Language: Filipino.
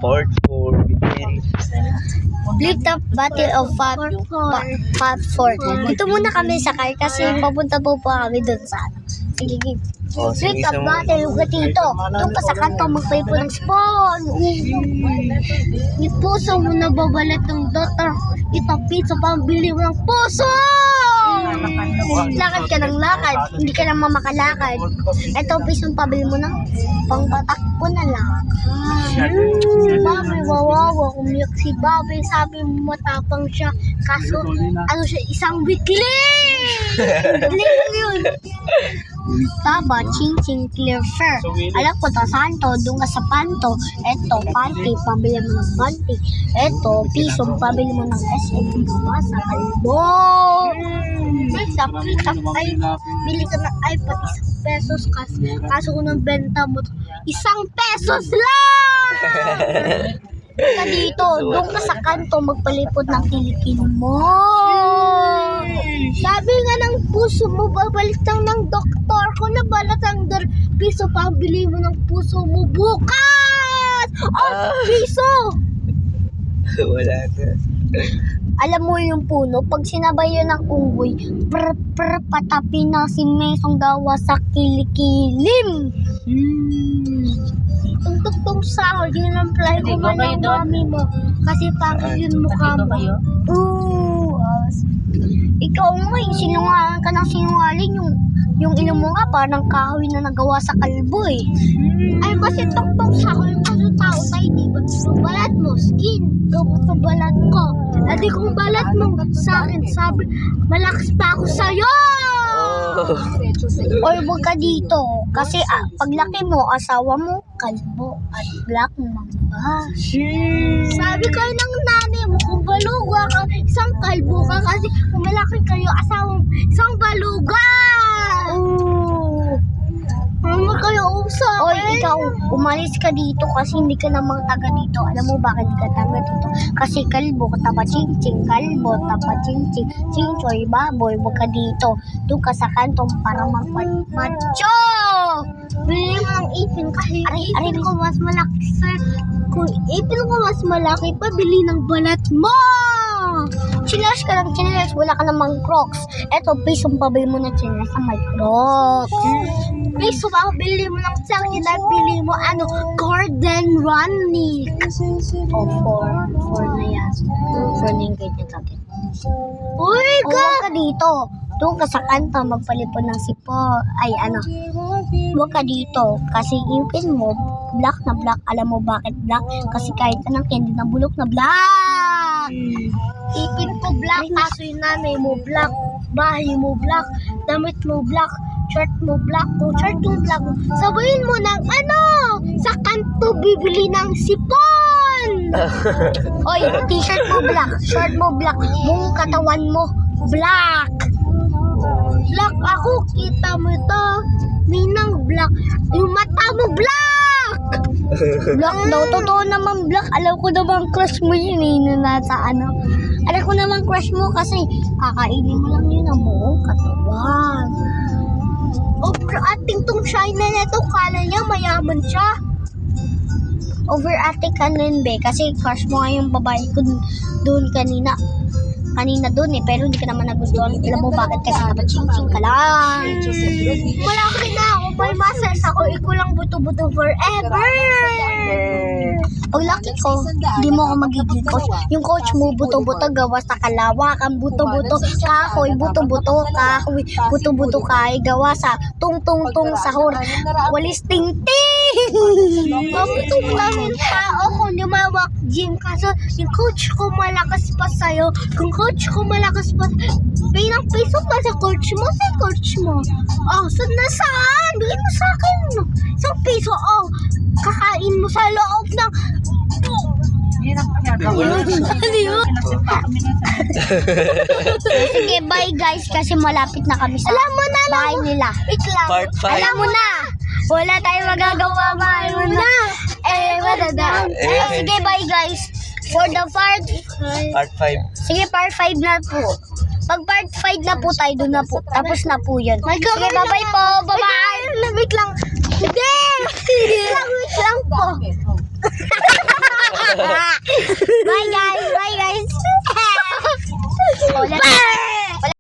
Part 4 begins. Split up Battle of Fab Fort. Dito muna kami sa car kasi papunta po kami dun sa ano. Sige, game. Oh, Split sige, up isang- battle ugat dito. Doon ka sa kanto magpay po ng spawn. Yung puso mo na babalat ng dota. Ito pizza pambili mo ng puso. Lakad ka ng lakad, hindi ka naman makalakad. Ito pisong pabili mo ng pangpatakbo na lakad. Si Bobby, wawawa, umiyak si Bobby, sabi mo matapang siya. Kaso, ano siya, isang weakling! Weakling yun! Taba, ching-ching, clear fair. Alam ko, santo, doon ka sa panto. Eto, panty, pabili mo ng panty. Eto, piso, pabili mo ng SM. Sa kalbo! Kita, ay, bili ka ng iPad, ₱1 kaso kung nang benta mo, ₱1 lang! Ka dito, doon ka sa kanto, magpalipot ng kilikil mo. Sabi nga ng puso mo, babalik lang ng doktor. Kung nabalat ang piso, pabili mo ng puso mo bukas! Piso! Wala na. Alam mo yung puno, pag sinabay yun ng unggoy, patapi na si Mesong gawa sa kilikilim. Tungtong sahod, yun ang play ko man ng mami mo. Kasi parang yun mukha mo. Ikaw nga, sinungaling ka ng sinungaling. Yung ilong mo nga, parang kahoy na nagawa sa kalbo eh. Ay, kasi tungtong sahod, kasi tao tayo, di ba? Yung balat mo, skin, gawin sa balat ko. At kung balat mo sa akin, sabi, malakas pa ako sa'yo! Or wag ka dito. Kasi paglaki mo, asawa mo, kalbo at black mamba. Sabi ko ng nanay mo, kung baluga ka, isang kalbo ka. Kasi kung malaki kayo, asawa mo, isang baluga! Ano kayo usap? Oy, ikaw, umalis ka dito kasi hindi ka namang taga dito. Alam mo bakit ka taga dito? Kasi kalbo, tapa ching-ching, kalbo, tapa ching-ching, ching-choy, baboy, wag ka dito. Doon ka sa kantong para magmacho! Bili mo ng ipin kasi ipin ko mas malaki, sir. Kung ipin ko mas malaki, pabili ng balat mo! Chinelas ka lang, chinelas, wala ka namang Crocs. Eto, pisong pabili mo na chinelas na may Crocs. Piso ba, bili mo ng sakit at bili mo Gordon Running. Oh, 4 na yan. 4 na yung ganyan sakit. Uy, huwag ka dito. Doon ka sa kanta, magpalipon ng sipo. Ay, huwag ka dito. Kasi ipin mo, black na black. Alam mo bakit black? Kasi kahit anong candy na bulok na black. Ipin ko black, kaso yung nanay mo black. Bahay mo black. Damit mo black. Shirt mo black. Kung shirt mo black, sabayin mo ng sa kanto bibili ng sipon. Oy, t-shirt mo black. Shirt mo black. Buong katawan mo black. Black ako, kita mo ito. Minang black. Yung mata mo black. Black daw, totoo naman black. Alam ko naman crush mo yun nasa alam ko naman crush mo kasi kakainin mo lang yun ang buong katawan. Overacting tong China na ito, kala niya mayaman siya. Overacting ka nun, be, kasi crush mo nga yung babae ko doon kanina doon eh, pero hindi ka naman nagustuhan. Alam mo bakit? Kasi dapat ching-ching ka lang. Malaki na ako, may muscles ako, ikulang buto-buto forever. Paglaki ko, hindi mo ako magiging coach. Yung coach mo, buto-buto, gawa sa kalawakang, buto-buto, kahoy, buto-buto, kahoy, buto-buto, kahoy, gawa sa tung-tung-tung sahur, walis ting-ting! Mabito mo namin tao kung lumawak gym kaso yung coach ko malakas pa sa'yo. Kung coach ko malakas pa, pinang piso pa sa coach mo, saan na saan? Bigyan mo sa akin, isang piso, kakain mo sa loob ng Sige, bye guys kasi malapit na kami sa bahay nila. Part 5. Alam mo na, wala tayong magagawa, bahay mo na. Sige, bye guys. For the part 5. Sige, part 5 na po. Pag part 5 na po tayo, doon na po. Tapos na po yun. Sige, bye-bye po. Bye-bye. Wait lang. Hindi. Wait lang po. Bye guys! Bye guys! Oh,